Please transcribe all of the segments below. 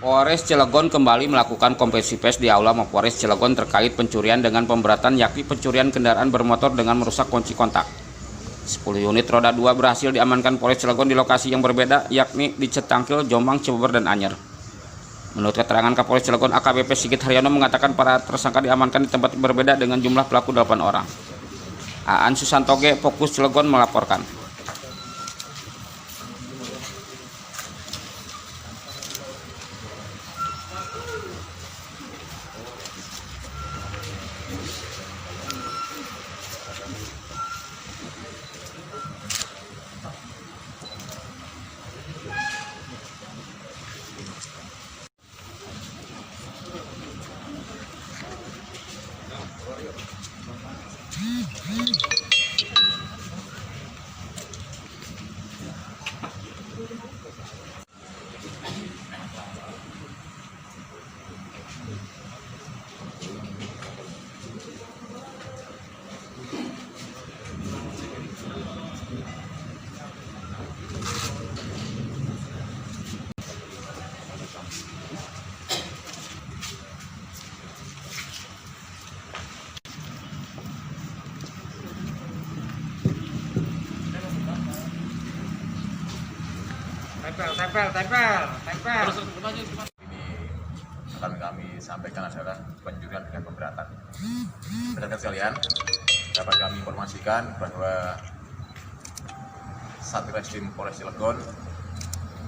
Polres Cilegon kembali melakukan konferensi pers di Aula Mapolres Cilegon terkait pencurian dengan pemberatan, yakni pencurian kendaraan bermotor dengan merusak kunci kontak. 10 unit roda 2 berhasil diamankan Polres Cilegon di lokasi yang berbeda, yakni di Cetangkil, Jombang, Cibeber, dan Anyer. Menurut keterangan Kapolres Cilegon AKBP Sigit Haryono mengatakan para tersangka diamankan di tempat berbeda dengan jumlah pelaku 8 orang. Aan Susantoge, Fokus Cilegon melaporkan. Tempel. Ini akan kami sampaikan adalah pencurian dengan pemberatan. Rekan-rekan sekalian, dapat kami informasikan bahwa Satreskrim Polres Cilegon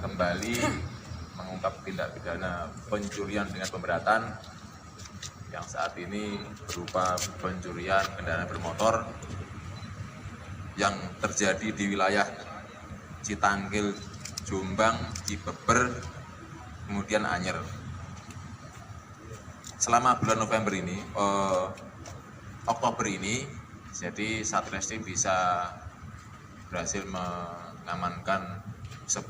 kembali mengungkap tindak pidana pencurian dengan pemberatan yang saat ini berupa pencurian kendaraan bermotor yang terjadi di wilayah Citangkil, Jombang, Cibeber, kemudian Anyer. Selama bulan November ini, Oktober ini, jadi Satreskrim bisa berhasil mengamankan 10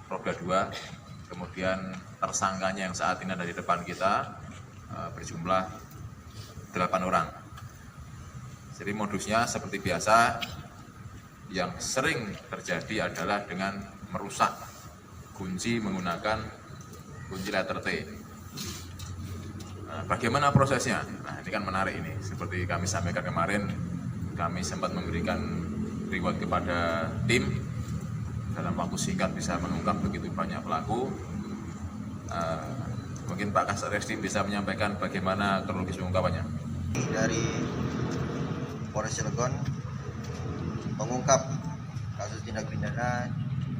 roda 2, kemudian tersangkanya yang saat ini ada di depan kita berjumlah 8 orang. Jadi modusnya seperti biasa, yang sering terjadi adalah dengan merusak kunci menggunakan kunci letter T. Nah, bagaimana prosesnya? Nah, ini kan menarik ini. Seperti kami sampaikan kemarin, kami sempat memberikan reward kepada tim dalam waktu singkat bisa mengungkap begitu banyak pelaku. Mungkin Pak Kasat Reskrim bisa menyampaikan bagaimana kronologis pengungkapannya. Dari Polres Cilegon mengungkap kasus tindak pidana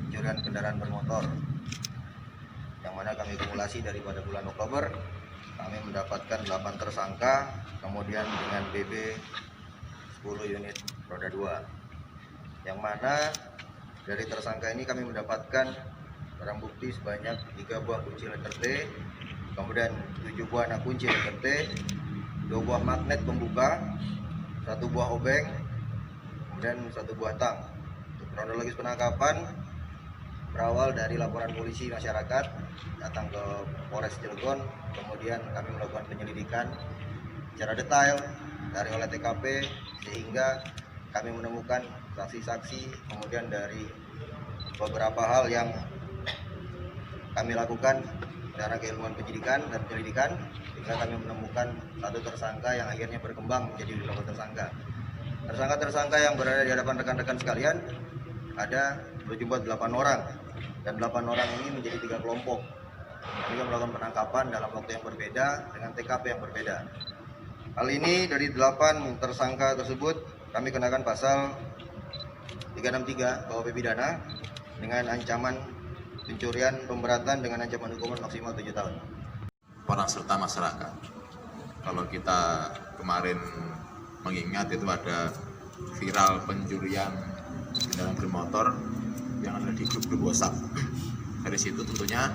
pencurian kendaraan bermotor yang mana kami kumulasi daripada bulan Oktober. Kami mendapatkan 8 tersangka, kemudian dengan BB 10 unit roda 2, yang mana dari tersangka ini kami mendapatkan barang bukti sebanyak 3 buah kunci letter T, kemudian 7 buah anak kunci letter T, 2 buah magnet pembuka, 1 buah obeng, dan 1 buah tang. Untuk kronologis penangkapan berawal dari laporan polisi masyarakat datang ke Polres Cilegon, kemudian kami melakukan penyelidikan secara detail dari olah TKP sehingga kami menemukan saksi-saksi, kemudian dari beberapa hal yang kami lakukan secara keilmuan penyidikan dan penyelidikan sehingga kami menemukan 1 tersangka yang akhirnya berkembang menjadi beberapa tersangka. Tersangka-tersangka yang berada di hadapan rekan-rekan sekalian ada berjumlah 8 orang, dan 8 orang ini menjadi 3 kelompok. Kami melakukan penangkapan dalam waktu yang berbeda dengan TKP yang berbeda. Hal ini dari 8 tersangka tersebut kami kenakan pasal 363 KUHP pidana dengan ancaman pencurian pemberatan dengan ancaman hukuman maksimal 7 tahun. Peran serta masyarakat. Kalau kita kemarin mengingat itu ada viral pencurian kendaraan bermotor yang ada di grup-grup WhatsApp. Dari situ tentunya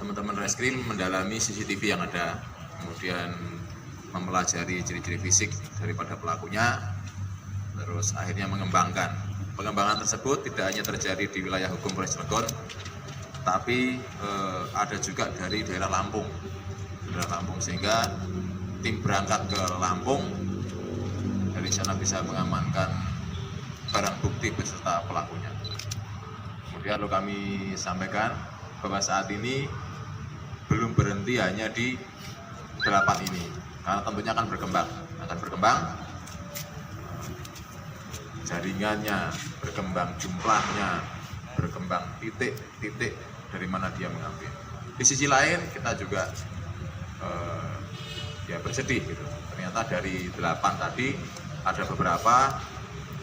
teman-teman reskrim mendalami CCTV yang ada, kemudian mempelajari ciri-ciri fisik daripada pelakunya, terus akhirnya mengembangkan. Pengembangan tersebut tidak hanya terjadi di wilayah hukum Polres Cilegon, tapi ada juga dari daerah Lampung, sehingga tim berangkat ke Lampung. Dari sana bisa mengamankan barang bukti beserta pelakunya. Kemudian lalu kami sampaikan bahwa saat ini belum berhenti hanya di 8 ini, karena tentunya akan berkembang jaringannya, berkembang jumlahnya, berkembang titik-titik dari mana dia mengambil. Di sisi lain kita juga ya bersedih gitu. Ternyata dari 8 tadi ada beberapa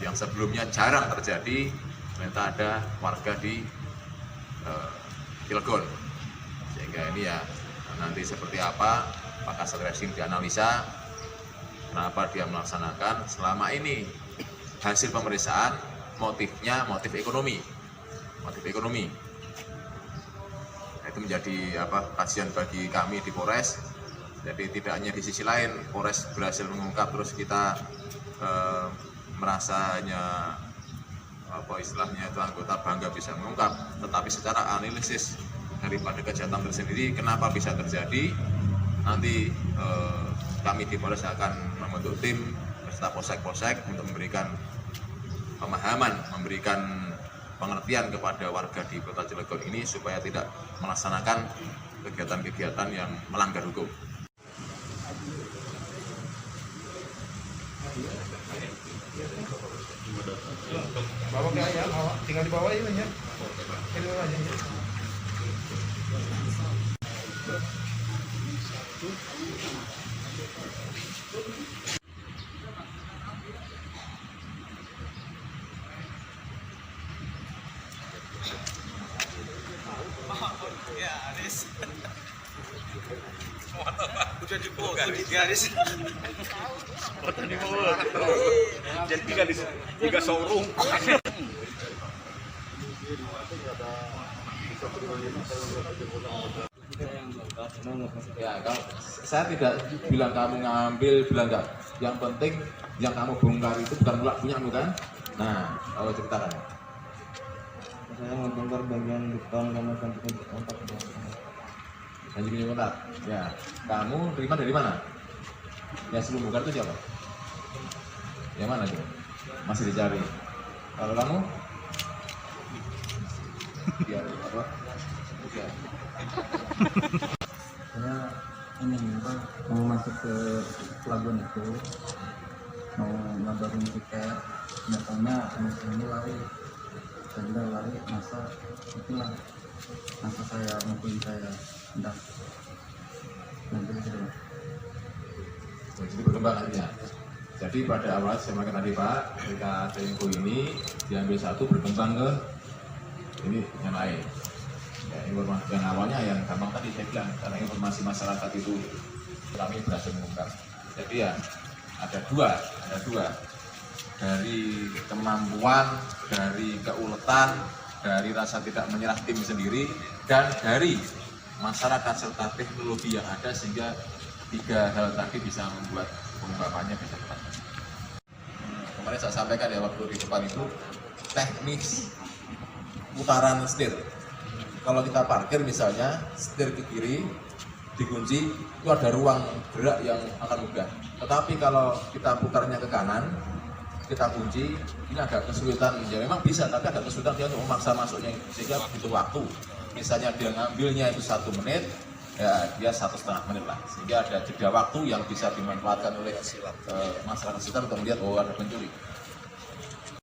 yang sebelumnya jarang terjadi, ternyata ada warga di Cilegon. Sehingga ini ya nanti seperti apa, apakah tracing dianalisa, kenapa dia melaksanakan. Selama ini hasil pemeriksaan motifnya motif ekonomi. Itu menjadi kajian bagi kami di Polres. Jadi tidak hanya di sisi lain Polres berhasil mengungkap terus kita merasa hanya istilahnya itu anggota bangga bisa mengungkap, tetapi secara analisis daripada kejahatan tersendiri kenapa bisa terjadi, nanti kami di Polres akan membentuk tim beserta polsek untuk memberikan pemahaman, memberikan pengertian kepada warga di Kota Cilegon ini supaya tidak melaksanakan kegiatan-kegiatan yang melanggar hukum. Bawa ke ayam, tinggal di bawah ini ya. Di bawah aja ya. Udah dibuka garis. Foto di bawah. Jadi tiga showroom. Ya, saya tidak bilang kamu ngambil, bilang enggak. Yang penting yang kamu bongkar itu bukan punyamu kan? Nah, kalau ceritakan. Saya membongkar bagian beton sama sampai kontak. Anjing kontak. Ya, kamu terima dari mana? Yang sebelum bongkar itu siapa? Yang mana itu? Masih dicari. Kalau kamu? Biar apa? Ya. Saya ini mau masuk ke pelabuhan itu, mau ngabarin tiket, datangnya anak ini lari, saya lari, masa saya mungkin saya hendak nanti gitu. Jadi berkembang artinya. Jadi pada awal saya makan tadi Pak, ketika ada info ini diambil satu berkembang ke ini yang lain. Ya, informasi yang awalnya yang gampang tadi saya bilang karena informasi masyarakat itu kami berhasil mengungkap. Jadi ya ada dua dari kemampuan, dari keuletan, dari rasa tidak menyerah tim sendiri, dan dari masyarakat serta teknologi yang ada sehingga tiga hal tadi bisa membuat pengungkapannya bisa cepat. Kemarin saya sampaikan ya waktu di depan itu teknis putaran setir. Kalau kita parkir misalnya setir ke kiri dikunci, itu ada ruang gerak yang akan mudah. Tetapi kalau kita putarnya ke kanan, kita kunci, ini agak kesulitan. Ya memang bisa, tapi agak kesulitan dia untuk memaksa masuknya sehingga butuh waktu. Misalnya dia ngambilnya itu 1 menit, ya dia 1,5 menit lah. Sehingga ada jeda waktu yang bisa dimanfaatkan oleh masyarakat sekitar untuk melihat bahwa ada pencuri.